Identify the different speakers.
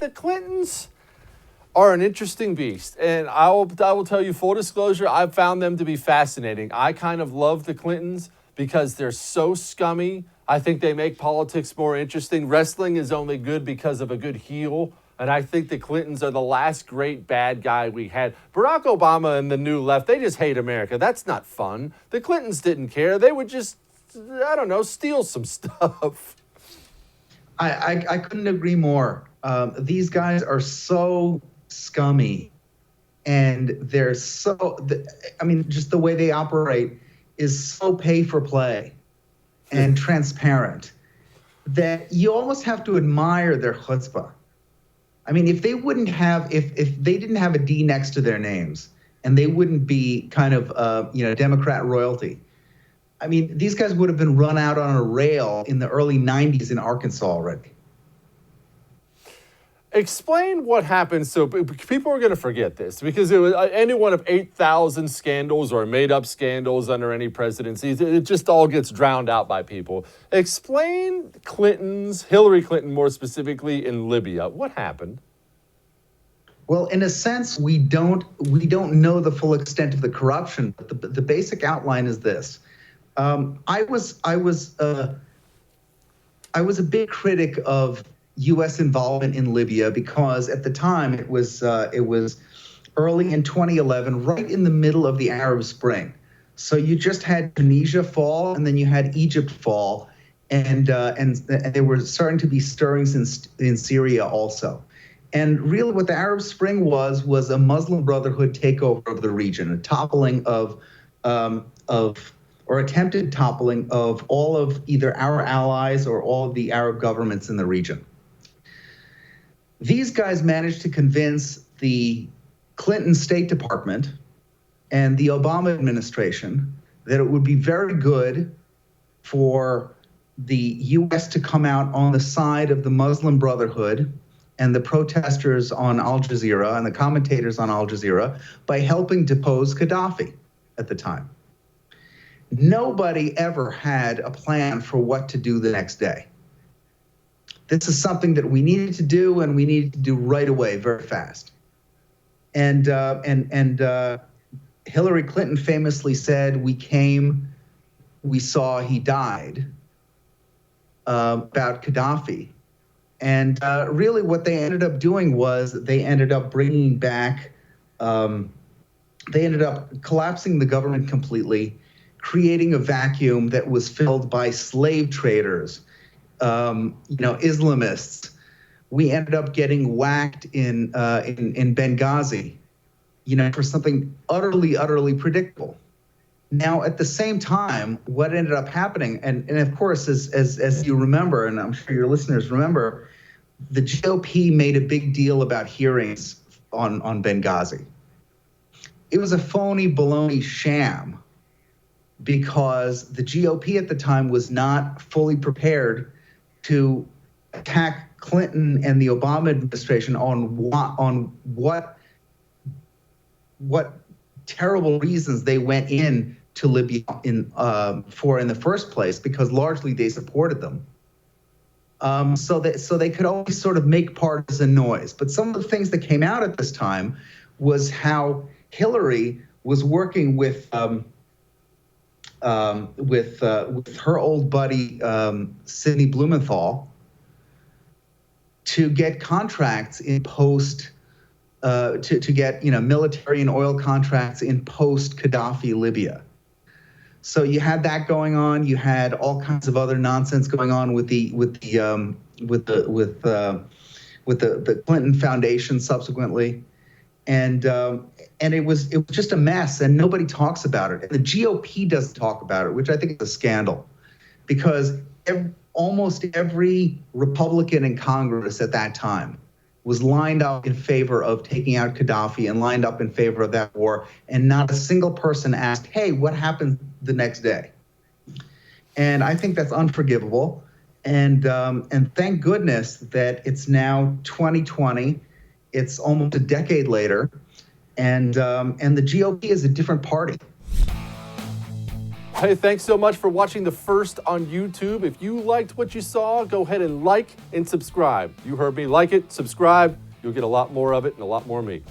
Speaker 1: the Clintons are an interesting beast. And I will tell you, full disclosure, I've found them to be fascinating. I kind of love the Clintons because they're so scummy. I think they make politics more interesting. Wrestling is only good because of a good heel. And I think the Clintons are the last great bad guy we had. Barack Obama and the new left, they just hate America. That's not fun. The Clintons didn't care. They would just, I don't know, steal some stuff.
Speaker 2: I couldn't agree more. These guys are so scummy, and they're so, just the way they operate is so pay for play and transparent that you almost have to admire their chutzpah. I mean, if they didn't have a D next to their names, and they wouldn't be kind of, Democrat royalty. I mean, these guys would have been run out on a rail in the early 90s in Arkansas already.
Speaker 1: Explain what happened. So people are going to forget this because it was any one of 8,000 scandals or made-up scandals under any presidency. It just all gets drowned out by people. Explain Hillary Clinton more specifically in Libya. What happened?
Speaker 2: Well, in a sense, we don't know the full extent of the corruption. But the basic outline is this: I was a big critic of U.S. involvement in Libya because at the time it was early in 2011, right in the middle of the Arab Spring. So you just had Tunisia fall, and then you had Egypt fall, and there were starting to be stirrings in Syria also. And really, what the Arab Spring was a Muslim Brotherhood takeover of the region, a toppling or attempted toppling of all of either our allies or all of the Arab governments in the region. These guys managed to convince the Clinton State Department and the Obama administration that it would be very good for the U.S. to come out on the side of the Muslim Brotherhood and the protesters on Al Jazeera and the commentators on Al Jazeera by helping depose Gaddafi at the time. Nobody ever had a plan for what to do the next day. This is something that we needed to do, and we needed to do right away, very fast. And Hillary Clinton famously said, "We came, we saw, he died," about Gaddafi. And really, what they ended up doing was they ended up bringing back, they ended up collapsing the government completely, creating a vacuum that was filled by slave traders, Islamists. We ended up getting whacked in Benghazi, for something utterly predictable. Now, at the same time, what ended up happening, and of course, as you remember, and I'm sure your listeners remember, the GOP made a big deal about hearings on Benghazi. It was a phony baloney sham because the GOP at the time was not fully prepared to attack Clinton and the Obama administration on what terrible reasons they went in to Libya for in the first place, because largely they supported them. So they could always sort of make partisan noise. But some of the things that came out at this time was how Hillary was working with her old buddy Sidney Blumenthal to get contracts in post to get military and oil contracts in post Gaddafi Libya. So you had that going on. You had all kinds of other nonsense going on with the Clinton Foundation subsequently, and it was just a mess, and nobody talks about it. And the GOP doesn't talk about it, which I think is a scandal, because almost every Republican in Congress at that time was lined up in favor of taking out Gaddafi and lined up in favor of that war, and not a single person asked, "Hey, what happened the next day?" And I think that's unforgivable. And thank goodness that it's now 2020. It's almost a decade later, and the GOP is a different party.
Speaker 1: Hey, thanks so much for watching the first on YouTube. If you liked what you saw, go ahead and like and subscribe. You heard me. Like it, subscribe. You'll get a lot more of it and a lot more of me.